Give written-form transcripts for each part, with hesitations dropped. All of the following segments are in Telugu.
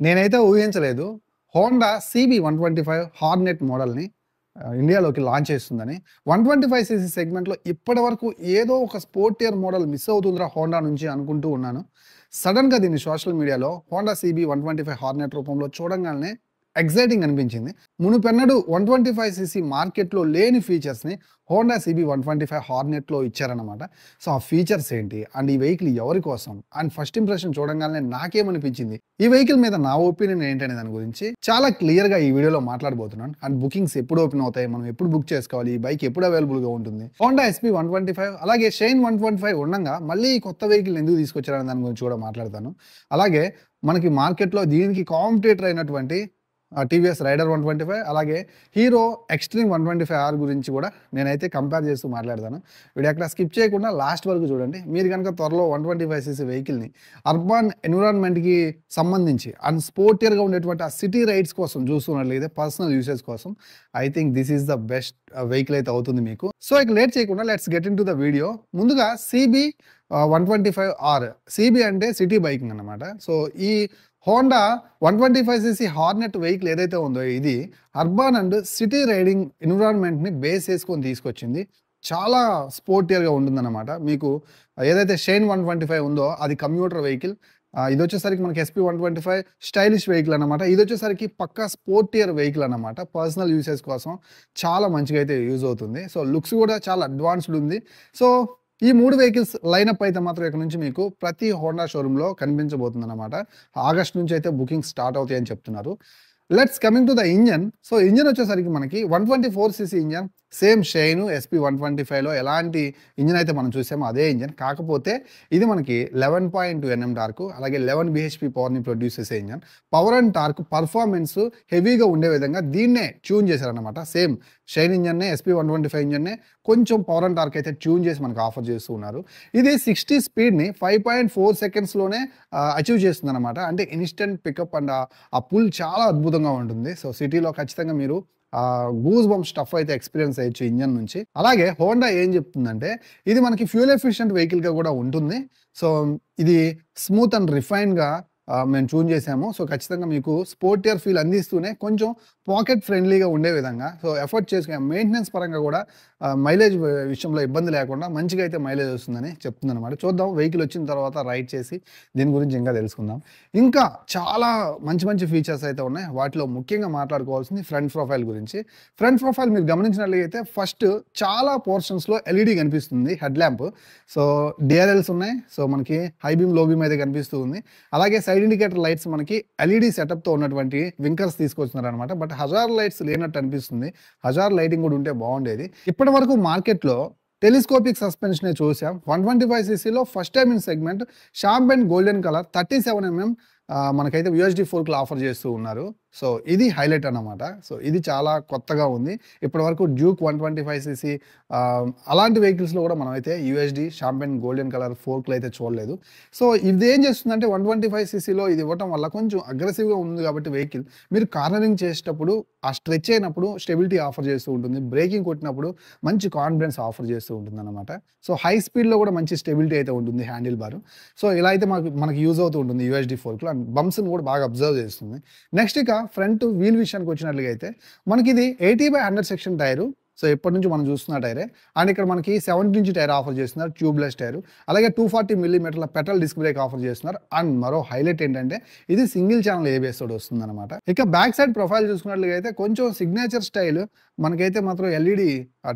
నేనైతే ఊహించలేదు. హోండా సీబీ 125 హార్నెట్ మోడల్‌ని ఇండియాలోకి లాంచ్ చేస్తుందని. 125 సీసీ సెగ్మెంట్‌లో ఇప్పటివరకు ఏదో ఒక స్పోర్టియర్ మోడల్ మిస్ అవుతుందిరా హోండా నుంచి అనుకుంటూ ఉన్నాను. సడెన్‌గా దీన్ని సోషల్ మీడియాలో హోండా సీబీ 125 హార్నెట్ రూపంలో చూడంగానే ఎక్సైటింగ్ అనిపించింది. మునుపెన్నడూ 125 సీసీ మార్కెట్‌లో లేని ఫీచర్స్‌ని హోండా సీబీ 125 హార్నెట్‌లో ఇచ్చారన్నమాట. సో, ఆ ఫీచర్స్ ఏంటి? అండ్ ఈ వెహికల్ ఎవరి కోసం? అండ్ ఫస్ట్ ఇంప్రెషన్ చూడంగానే నాకేమనిపించింది? ఈ వెహికల్ మీద నా ఒపీనియన్ ఏంటనే దాని గురించి చాలా క్లియర్‌గా ఈ వీడియోలో మాట్లాడబోతున్నాను. అండ్ బుకింగ్స్ ఎప్పుడు ఓపెన్ అవుతాయి? మనం ఎప్పుడు బుక్ చేసుకోవాలి? ఈ బైక్ ఎప్పుడు అవైలబుల్‌గా ఉంటుంది? హోండా ఎస్‌పీ 125 అలాగే షైన్ 125 ఉండంగా మళ్ళీ ఈ కొత్త వెహికల్ ఎందుకు తీసుకొచ్చారనే దాని గురించి కూడా మాట్లాడతాను. అలాగే మనకి మార్కెట్‌లో దీనికి కాంపిటీటర్ అయినటువంటి టీవీఎస్ రైడర్ 125 అలాగే హీరో ఎక్స్‌ట్రీమ్ 125R గురించి కూడా నేనైతే కంపేర్ చేస్తూ మాట్లాడతాను. వీడియో ఎక్కడ స్కిప్ చేయకుండా లాస్ట్ వరకు చూడండి. మీరు గనుక త్వరలో 125 సీసీ వెహికల్‌ని అర్బన్ ఎన్విరాన్మెంట్‌కి సంబంధించి అండ్ స్పోర్టియర్‌గా ఉండేటువంటి ఆ సిటీ రైడ్స్ కోసం చూస్తున్నట్లయితే పర్సనల్ యూసేజ్ కోసం I think this is the best vehicle అయితే అవుతుంది మీకు. సో, ఇక లేట్ చేయకుండా let's get into the video. ముందుగా సీబీ 125R. సీబీ అంటే సిటీ బైకింగ్ అన్నమాట. సో, ఈ హోండా 125 సీసీ హార్నెట్ వెహికల్ ఏదైతే ఉందో ఇది అర్బన్ అండ్ సిటీ రైడింగ్ ఎన్విరాన్మెంట్‌ని బేస్ చేసుకొని తీసుకొచ్చింది. చాలా స్పోర్టియర్‌గా ఉంటుందన్నమాట. మీకు ఏదైతే షైన్ 125 ఉందో అది కమ్యూటర్ వెహికల్. ఇదొచ్చేసరికి మనకి ఎస్‌పీ 125 స్టైలిష్ వెహికల్ అన్నమాట. ఇదొచ్చేసరికి పక్కా స్పోర్టియర్ వెహికల్ అన్నమాట. పర్సనల్ యూసేజ్ కోసం చాలా మంచిగా అయితే యూజ్ అవుతుంది. సో, లుక్స్ కూడా చాలా అడ్వాన్స్‌డ్ ఉంది. సో, ఈ 3 వెహికల్స్ లైనప్ అయితే మాత్రం ఇక్కడ నుంచి మీకు ప్రతి హోండా షోరూమ్‌లో కనిపించబోతుందన్నమాట. ఆగస్ట్ నుంచి అయితే బుకింగ్స్ స్టార్ట్ అవుతాయని చెప్తున్నారు. Let's coming to the engine. So, engine వచ్చేసరికి మనకి 124 CC engine. Same Shine SP 125లో ఎలాంటి ఇంజిన్ అయితే మనం చూసామో అదే ఇంజిన్. కాకపోతే ఇది మనకి 11.2 ఎన్ఎం టార్క్ అలాగే 11 బీహెచ్‌పీ పవర్‌ని ప్రొడ్యూస్ చేసే engine. Power and torque performance హెవీగా ఉండే విధంగా దీన్నే ట్యూన్ చేశారన్నమాట. సేమ్ షైన్ ఇంజిన్‌నే ఎస్‌పీ 125 ఇంజిన్‌నే కొంచెం పవర్ అండ్ టార్క్ అయితే ట్యూన్ చేసి మనకు ఆఫర్ చేస్తూ ఉన్నారు. ఇది 60 స్పీడ్‌ని 5.4 సెకండ్స్‌లోనే అచీవ్ చేస్తుందన్నమాట. అంటే ఇన్‌స్టంట్ పికప్ అండ్ ఆ పుల్ చాలా అద్భుతంగా ఉంటుంది. సో, సిటీలో ఖచ్చితంగా మీరు గూస్ బంప్ స్టఫ్ అయితే ఎక్స్‌పీరియన్స్ అయ్యొచ్చు ఇంజిన్ నుంచి. అలాగే హోండా ఏం చెప్తుందంటే ఇది మనకి ఫ్యూయల్ ఎఫిషియెంట్ వెహికల్‌గా కూడా ఉంటుంది. సో, ఇది స్మూత్ అండ్ రిఫైన్‌గా మేము ట్యూన్ చేసాము. సో, ఖచ్చితంగా మీకు స్పోర్టియర్ ఫీల్ అందిస్తూనే కొంచెం పాకెట్ ఫ్రెండ్లీగా ఉండే విధంగా సో, ఎఫర్ట్ చేసుకునే మెయింటెనెన్స్ పరంగా కూడా మైలేజ్ విషయంలో ఇబ్బంది లేకుండా మంచిగా అయితే మైలేజ్ వస్తుందని చెప్తుందన్నమాట. చూద్దాం వెహికల్ వచ్చిన తర్వాత రైడ్ చేసి దీని గురించి ఇంకా తెలుసుకుందాం. ఇంకా చాలా మంచి మంచి ఫీచర్స్ అయితే ఉన్నాయి. వాటిలో ముఖ్యంగా మాట్లాడుకోవాల్సింది ఫ్రంట్ ప్రొఫైల్ గురించి. ఫ్రంట్ ప్రొఫైల్ మీరు గమనించినట్లయితే ఫస్ట్ చాలా పోర్షన్స్‌లో ఎల్ఈడీ కనిపిస్తుంది హెడ్ ల్యాంప్. సో, డిఆర్ఎల్స్ ఉన్నాయి. సో, మనకి హై బీమ్, లో బీమ్ అయితే కనిపిస్తూ ఉంది. అలాగే సైడ్ ఇండికేటర్ లైట్స్ మనకి ఎల్ఈడీ సెటప్‌తో ఉన్నటువంటి వింకర్స్ తీసుకొస్తున్నారనమాట. బట్ హజార్ లైట్స్ లేనట్టు అనిపిస్తుంది. హజార్ లైటింగ్ కూడా ఉంటే బాగుండేది. ఇప్పటివరకు మార్కెట్‌లో టెలిస్కోపిక్ సస్పెన్షనే చూసాం. 125 సీసీలో ఫస్ట్ టైమ్ ఇన్ సెగ్మెంట్ షాంప్ అండ్ గోల్డెన్ కలర్ 37 ఎంఎం మనకైతే యూఎస్‌డి ఫోర్క్‌లో ఆఫర్ చేస్తూ ఉన్నారు. సో, ఇది హైలైట్ అన్నమాట. సో, ఇది చాలా కొత్తగా ఉంది. ఇప్పటివరకు డ్యూక్ 125 సీసీ అలాంటి వెహికల్స్‌లో కూడా మనమైతే యూఎస్‌డి షాంప్ అండ్ గోల్డెన్ కలర్ ఫోర్క్‌లు అయితే చూడలేదు. సో, ఇదేం చేస్తుందంటే 125 సీసీలో ఇది ఇవ్వటం వల్ల కొంచెం అగ్రెసివ్‌గా ఉంది కాబట్టి వెహికల్ మీరు కార్నరింగ్ చేసేటప్పుడు ఆ స్ట్రెచ్ అయినప్పుడు స్టెబిలిటీ ఆఫర్ చేస్తూ ఉంటుంది. బ్రేకింగ్ కొట్టినప్పుడు మంచి కాన్ఫిడెన్స్ ఆఫర్ చేస్తూ ఉంటుందన్నమాట. సో, హై స్పీడ్‌లో కూడా మంచి స్టెబిలిటీ అయితే ఉంటుంది హ్యాండిల్ బార్. సో, ఇలా అయితే మనకి యూజ్ అవుతూ ఉంటుంది యూఎస్‌డి ఫోర్క్‌లో అండ్ బంప్స్‌ని కూడా బాగా అబ్జర్వ్ చేస్తుంది. నెక్స్ట్ ఇక ఫ్రంట్ వీల్ విషయానికి వచ్చినట్లుగా అయితే మనకిది 80/100 సెక్షన్ టైరు. సో, ఎప్పటి నుంచి మనం చూస్తున్న టైరే. అండ్ ఇక్కడ మనకి 70 ఇంచ్ టైర్ ఆఫర్ చేస్తున్నారు. Tubeless tyre. అలాగే 240 మిల్లీమీటర్ల పెటల్ డిస్క్ బ్రేక్ ఆఫర్ చేస్తున్నారు. అండ్ మరో హైలైట్ ఏంటంటే ఇది సింగిల్ ఛానల్ ఏబిఎస్ తోటి వస్తుందన్నమాట. ఇక బ్యాక్ సైడ్ ప్రొఫైల్ చూసుకున్నట్లుగా అయితే కొంచెం సిగ్నేచర్ స్టైల్ మనకైతే మాత్రం ఎల్ఈడి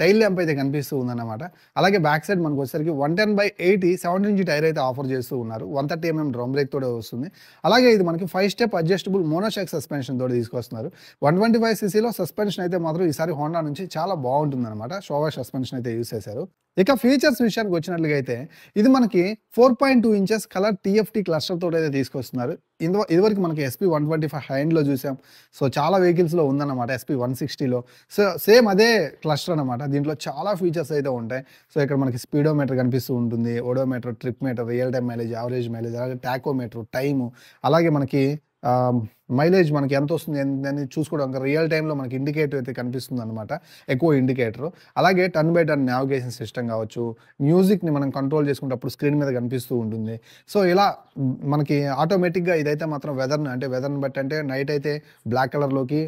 టైల్ ల్యాంప్ అయితే కనిపిస్తూ ఉందన్నమాట. అలాగే బ్యాక్ సైడ్ మనకు వచ్చేసరికి 110/80 70 ఇంచ్ టైర్ అయితే ఆఫర్ చేస్తూ ఉన్నారు. 130 ఎంఎం డ్రమ్ బ్రేక్ తోటే వస్తుంది. అలాగే ఇది మనకి 5 స్టెప్ అడ్జస్టబుల్ మోనోషాక్ సస్పెన్షన్ తోటి తీసుకొస్తున్నారు. 125 సీసీలో సస్పెన్షన్ అయితే మాత్రం ఈసారి హోండా నుంచి చాలా బాగుంటుందన్నమాట. షోవా సస్పెన్షన్ అయితే యూజ్ చేశారు. ఇక ఫీచర్స్ విషయానికి వచ్చినట్లుగా అయితే ఇది మనకి 4.2 ఇంచెస్ కలర్ టీఎఫ్టీ క్లస్టర్ తోటి అయితే తీసుకొస్తున్నారు. ఇదివరకు మనకి ఎస్‌పీ 125 హైండ్‌లో చూసాం. సో, చాలా వెహికల్స్‌లో ఉందన్నమాట ఎస్‌పీ 160లో. సో, సేమ్ అదే క్లస్టర్ అన్నమాట. దీంట్లో చాలా ఫీచర్స్ అయితే ఉంటాయి. సో, ఇక్కడ మనకి స్పీడోమీటర్ కనిపిస్తూ ఉంటుంది. Odometer, trip meter, real time mileage, average mileage, అలాగే టాకోమీటర్, టైము అలాగే మనకి మైలేజ్ మనకి ఎంతొస్తుంది అని చూసుకోవడానికి రియల్ టైమ్‌లో మనకి ఇండికేటర్ అయితే కనిపిస్తుందనమాట. ఎక్కువ ఇండికేటరు. అలాగే turn by turn navigation system కావచ్చు, మ్యూజిక్‌ని మనం కంట్రోల్ చేసుకునేటప్పుడు స్క్రీన్ మీద కనిపిస్తూ ఉంటుంది. సో, ఇలా మనకి ఆటోమేటిక్‌గా ఇదైతే మాత్రం వెదర్‌ని బట్టి అంటే నైట్ అయితే బ్లాక్ కలర్‌లోకి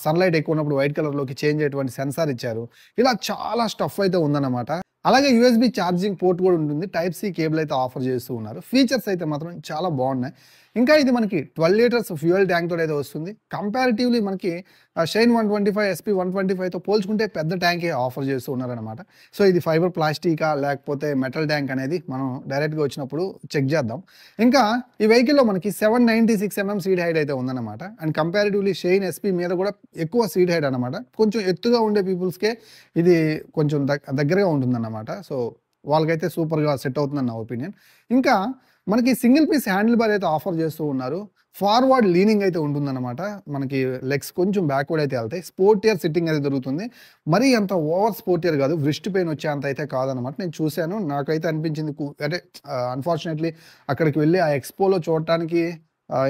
సన్‌లైట్ ఎక్కువ ఉన్నప్పుడు వైట్ కలర్‌లోకి చేంజ్ అయ్యేటువంటి సెన్సార్ ఇచ్చారు. ఇలా చాలా స్టఫ్ అయితే ఉందన్నమాట. అలాగే యూఎస్‌బీ ఛార్జింగ్ పోర్ట్ కూడా ఉంటుంది. టైప్ సి కేబుల్ అయితే ఆఫర్ చేస్తూ ఉన్నారు. ఫీచర్స్ అయితే మాత్రం చాలా బాగున్నాయి. ఇంకా ఇది మనకి 12 లీటర్స్ ఫ్యూయల్ ట్యాంక్ తోటి అయితే వస్తుంది. కంపారిటివ్‌లీ మనకి షైన్ 125, ఎస్‌పీ 125తో పోల్చుకుంటే పెద్ద ట్యాంకే ఆఫర్ చేస్తూ ఉన్నారనమాట. సో, ఇది ఫైబర్ ప్లాస్టికా లేకపోతే మెటల్ ట్యాంక్ అనేది మనం డైరెక్ట్‌గా వచ్చినప్పుడు చెక్ చేద్దాం. ఇంకా ఈ వెహికల్‌లో మనకి 796 సీట్ హైట్ అయితే ఉందన్నమాట. అండ్ కంపారిటివ్‌లీ షైన్ ఎస్‌పీ మీద కూడా ఎక్కువ సీట్ హైట్ అనమాట. కొంచెం ఎత్తుగా ఉండే పీపుల్స్‌కే ఇది కొంచెం దగ్గరగా ఉంటుందన్నమాట. సో, వాళ్ళకైతే సూపర్‌గా సెట్ అవుతుందని నా ఒపీనియన్. ఇంకా మనకి సింగిల్ పీస్ హ్యాండిల్ బార్ అయితే ఆఫర్ చేస్తూ ఉన్నారు. ఫార్వర్డ్ లీనింగ్ అయితే ఉంటుందన్నమాట. మనకి లెగ్స్ కొంచెం బ్యాక్వర్డ్ అయితే ఎళ్తాయి. స్పోర్టియర్ సిట్టింగ్ అయితే దొరుకుతుంది. మరీ అంత ఓవర్ స్పోర్టియర్ కాదు. వ్రిస్ట్ పెయిన్ వచ్చేంత అయితే కాదనమాట. నేను చూసాను. నాకైతే అనిపించింది అంటే అన్‌ఫార్చునేట్‌లీ అక్కడికి వెళ్లి ఆ ఎక్స్‌పోలో చూడటానికి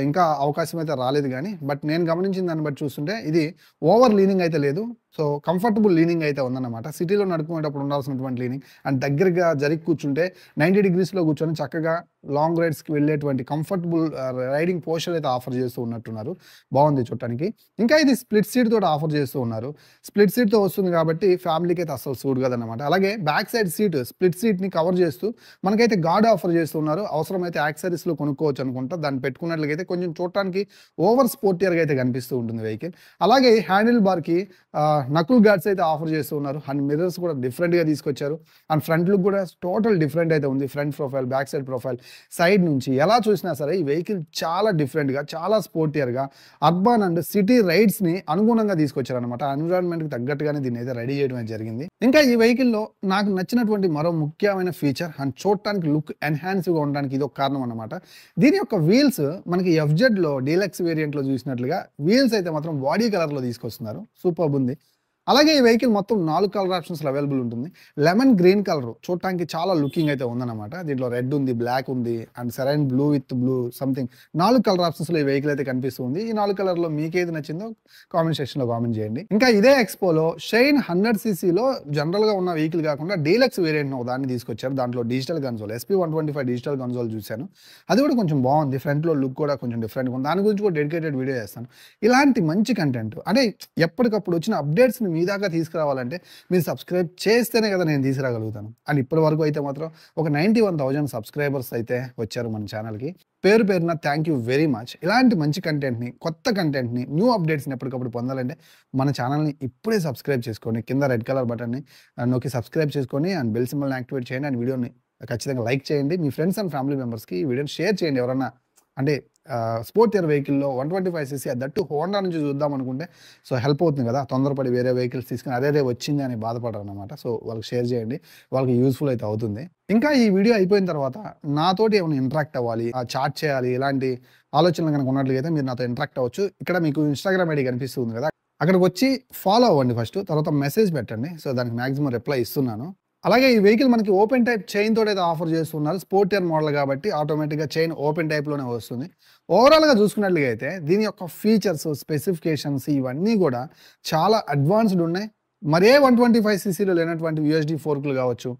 ఇంకా అవకాశం అయితే రాలేదు గానీ, బట్ నేను గమనించిన దాన్ని బట్టి చూస్తుంటే ఇది ఓవర్ లీనింగ్ అయితే లేదు. సో, కంఫర్టబుల్ లీనింగ్ అయితే ఉందన్నమాట. సిటీలో నడుపుకునేటప్పుడు ఉండాల్సినటువంటి లీనింగ్ అండ్ దగ్గరగా జరిగి కూర్చుంటే 90 డిగ్రీస్‌లో కూర్చొని చక్కగా లాంగ్ రైడ్స్‌కి వెళ్ళేటువంటి కంఫర్టబుల్ రైడింగ్ పోస్చర్ అయితే ఆఫర్ చేస్తూ ఉన్నట్టున్నారు. బాగుంది చూడటానికి. ఇంకా ఇది స్ప్లిట్ సీట్ తోటి ఆఫర్ చేస్తూ ఉన్నారు. స్ప్లిట్ సీట్‌తో వస్తుంది కాబట్టి ఫ్యామిలీకి అయితే అస్సలు సూట్ కాదన్నమాట. అలాగే బ్యాక్ సైడ్ సీట్ స్ప్లిట్ సీట్‌ని కవర్ చేస్తూ మనకైతే గార్డ్ ఆఫర్ చేస్తూ ఉన్నారు. అవసరమైతే యాక్సెసరీస్‌లో కొనుక్కోవచ్చు అనుకుంటా. దాన్ని పెట్టుకున్నట్లయితే కొంచెం చూడటానికి ఓవర్ స్పోర్టియర్‌గా అయితే కనిపిస్తూ ఉంటుంది వెహికల్. అలాగే హ్యాండిల్ బార్‌కి నకుల్ గార్డ్స్ అయితే ఆఫర్ చేస్తూ ఉన్నారు. అండ్ మిర్రర్స్ కూడా డిఫరెంట్‌గా తీసుకొచ్చారు. అండ్ ఫ్రంట్ లుక్ కూడా టోటల్ డిఫరెంట్ అయితే ఉంది. Front profile, back side profile, side నుంచి ఎలా చూసినా సరే ఈ వెహికల్ చాలా డిఫరెంట్‌గా, చాలా స్పోర్టియర్‌గా అర్బన్ అండ్ సిటీ రైడ్స్‌ని అనుగుణంగా తీసుకొచ్చారనమాట. ఎన్విరాన్మెంట్‌కి తగ్గట్టుగానే దీన్ని అయితే రెడీ చేయడం అయితే జరిగింది. ఇంకా ఈ వెహికల్‌లో నాకు నచ్చినటువంటి మరో ముఖ్యమైన ఫీచర్ అండ్ చూడటానికి లుక్ ఎన్హాన్సివ్‌గా ఉండడానికి ఇది ఒక కారణం అన్నమాట. దీని యొక్క వీల్స్ మనకి ఎఫ్‌జెడ్‌లో డీలక్స్ వేరియంట్‌లో చూసినట్లుగా వీల్స్ అయితే మాత్రం బాడీ కలర్‌లో తీసుకొస్తున్నారు. సూపర్బ్ ఉంది. అలాగే ఈ వెహికల్ మొత్తం 4 కలర్ ఆప్షన్స్‌లో అవైలబుల్ ఉంటుంది. లెమన్ గ్రీన్ కలర్ చూడటానికి చాలా లుకింగ్ అయితే ఉందన్నమాట. దీంట్లో రెడ్ ఉంది, బ్లాక్ ఉంది and serine blue with blue something 4 colour ఆప్షన్స్‌లో ఈ వెహికల్ అయితే కనిపిస్తుంది. ఈ 4 కలర్‌లో మీకేది నచ్చిందో కామెంట్ సెక్షన్‌లో కామెంట్ చేయండి. ఇంకా ఇదే ఎక్స్‌పోలో షైన్ 100 సీసీలో జనరల్‌గా ఉన్న వెహికల్ కాకుండా డీలక్స్ వేరియంట్‌ని ఒక దాన్ని తీసుకొచ్చారు. దాంట్లో digital console SP 125 digital console చూశాను. అది కూడా కొంచెం బాగుంది. ఫ్రంట్‌లో లుక్ కూడా కొంచెం డిఫరెంట్‌గా ఉంది. దాని గురించి కూడా డెడికేటెడ్ వీడియో చేస్తాను. ఇలాంటి మంచి కంటెంట్ అంటే ఎప్పటికప్పుడు వచ్చిన అప్డేట్స్‌ని మీ దాకా తీసుకురావాలంటే మీరు సబ్స్క్రైబ్ చేస్తేనే కదా నేను తీసుకురాగలుగుతాను. అండ్ ఇప్పటి వరకు అయితే మాత్రం ఒక 91,000 సబ్స్క్రైబర్స్ అయితే వచ్చారు మన ఛానల్‌కి. పేరు పేరున థ్యాంక్ యూ వెరీ మచ్. ఇలాంటి మంచి కంటెంట్‌ని, కొత్త కంటెంట్‌ని, న్యూ అప్డేట్స్‌ని ఎప్పటికప్పుడు పొందాలంటే మన ఛానల్‌ని ఇప్పుడే సబ్స్క్రైబ్ చేసుకోండి. కింద రెడ్ కలర్ బటన్‌ని నొక్కి సబ్స్క్రైబ్ చేసుకొని అండ్ బెల్ సింబల్‌ని యాక్టివేట్ చేయండి. అండ్ వీడియోని ఖచ్చితంగా లైక్ చేయండి. మీ ఫ్రెండ్స్ అండ్ ఫ్యామిలీ మెంబర్స్‌కి ఈ వీడియోని షేర్ చేయండి. ఎవరన్నా అంటే స్పోర్టియర్ వెహికల్‌లో 125 సీసీ దట్టు హోండా నుంచి చూద్దాం అనుకుంటే సో హెల్ప్ అవుతుంది కదా! తొందరపడి వేరే వెహికల్స్ తీసుకొని అరెరే వచ్చింది అని బాధపడరనమాట. సో వాళ్ళకి షేర్ చేయండి. వాళ్ళకి యూజ్‌ఫుల్ అయితే అవుతుంది. ఇంకా ఈ వీడియో అయిపోయిన తర్వాత నాతోటి ఏమైనా ఇంటరాక్ట్ అవ్వాలి, చాట్ చేయాలి ఇలాంటి ఆలోచనలు గనుక ఉన్నట్లయితే మీరు నాతో ఇంటరాక్ట్ అవ్వచ్చు. ఇక్కడ మీకు ఇన్‌స్టాగ్రామ్ ఐడీ కనిపిస్తుంది కదా! అక్కడికొచ్చి ఫాలో అవ్వండి ఫస్ట్. తర్వాత మెసేజ్ పెట్టండి. సో దానికి మాక్సిమం రిప్లై ఇస్తున్నాను. అలాగే ఈ వెహికల్ మనకి ఓపెన్ టైప్ చైన్ తోటైతే ఆఫర్ చేస్తున్నారు. స్పోర్టియర్ మోడల్ కాబట్టి ఆటోమేటిక్‌గా చైన్ ఓపెన్ టైప్‌లోనే వస్తుంది. ఓవరాల్‌గా చూసుకున్నట్లుగా అయితే దీని యొక్క ఫీచర్స్, స్పెసిఫికేషన్స్ ఇవన్నీ కూడా చాలా అడ్వాన్స్‌డ్ ఉన్నాయి. మరే 125 సీసీలో లేనటువంటి యూఎస్‌డీ ఫోర్క్‌లు కావచ్చు.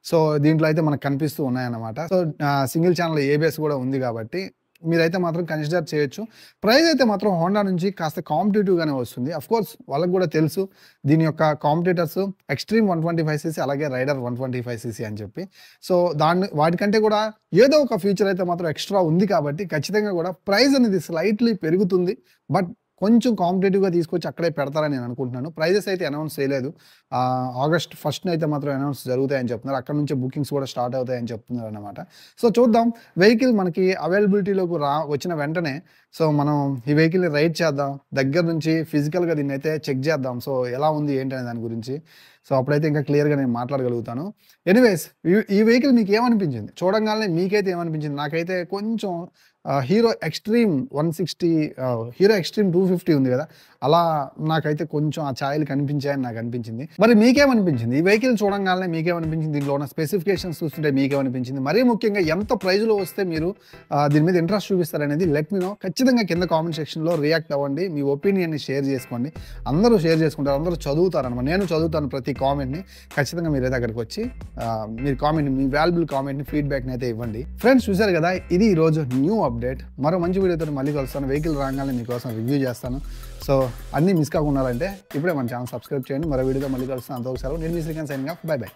సో దీంట్లో అయితే మనకు కనిపిస్తూ ఉన్నాయన్నమాట. సో సింగిల్ ఛానల్ ఏబీఎస్ కూడా ఉంది కాబట్టి మీరైతే మాత్రం కన్సిడర్ చేయొచ్చు. ప్రైస్ అయితే మాత్రం హోండా నుంచి కాస్త కాంపిటీటివ్‌గానే వస్తుంది. ఆఫ్‌కోర్స్ వాళ్ళకి కూడా తెలుసు దీని యొక్క కాంపిటీటర్స్ ఎక్స్‌ట్రీమ్ 125 సీసీ అలాగే రైడర్ 125 సీసీ అని చెప్పి. సో వాటికంటే కూడా ఏదో ఒక ఫీచర్ అయితే మాత్రం ఎక్స్‌ట్రా ఉంది కాబట్టి ఖచ్చితంగా కూడా ప్రైస్ అనేది స్లైట్‌లీ పెరుగుతుంది. బట్ కొంచెం కాంపిటీటివ్‌గా తీసుకొచ్చి అక్కడే పెడతారని నేను అనుకుంటున్నాను. ప్రైజెస్ అయితే అనౌన్స్ చేయలేదు. ఆగస్ట్ 1 అయితే మాత్రం అనౌన్స్ జరుగుతాయని చెప్తున్నారు. అక్కడి నుంచే బుకింగ్స్ కూడా స్టార్ట్ అవుతాయని చెప్తున్నారన్నమాట. సో చూద్దాం. వెహికల్ మనకి అవైలబిలిటీలోకి వచ్చిన వెంటనే సో మనం ఈ వెహికల్‌ని రైడ్ చేద్దాం. దగ్గర నుంచి ఫిజికల్‌గా దీన్నైతే చెక్ చేద్దాం. సో ఎలా ఉంది ఏంటి అనే దాని గురించి. సో అప్పుడైతే ఇంకా క్లియర్‌గా నేను మాట్లాడగలుగుతాను. ఎనీవేస్ ఈ వెహికల్ మీకేమనిపించింది? చూడంగానే మీకైతే ఏమనిపించింది? నాకైతే కొంచెం హీరో ఎక్స్‌ట్రీమ్ 160 హీరో ఎక్స్‌ట్రీమ్ 250 ఉంది గదా! అలా నాకైతే కొంచెం ఆ ఛాయలు కనిపించాయని నాకనిపించింది. మరి మీకేమనిపించింది? ఈ వెహికల్ చూడంగాల్నే మీకేమనిపించింది? దీంట్లో ఉన్న స్పెసిఫికేషన్స్ చూస్తుంటే మీకేమనిపించింది? మరీ ముఖ్యంగా ఎంత ప్రైజ్‌లో వస్తే మీరు దీని మీద ఇంట్రెస్ట్ చూపిస్తారనేది లెట్ మీ నో. ఖచ్చితంగా కింద కామెంట్ సెక్షన్‌లో రియాక్ట్ అవ్వండి. మీ ఒపీనియన్‌ని షేర్ చేసుకోండి. అందరూ షేర్ చేసుకుంటారు. అందరూ చదువుతారనమాట. నేను చదువుతాను ప్రతి కామెంట్‌ని. ఖచ్చితంగా మీరైతే అక్కడికొచ్చి మీరు కామెంట్‌ని, మీ వాల్యుబుల్ కామెంట్‌ని, ఫీడ్‌బ్యాక్‌ని అయితే ఇవ్వండి. ఫ్రెండ్స్ చూసారు గదా! ఇది ఈరోజు న్యూ అప్డేట్. మరో మంచి వీడియోతో మళ్ళీ కలుస్తాను. వెహికల్ రాగానే మీకోసం రివ్యూ చేస్తాను. సో అన్నీ మిస్ కాకుండా ఉండాలంటే ఇప్పుడే మన ఛానల్ సబ్స్క్రైబ్ చేయండి. మరో వీడియోతో మళ్ళీ కలుస్తాను. అంతవరకు సెలవు. నేను మీ Srikanth signing off. Bye by.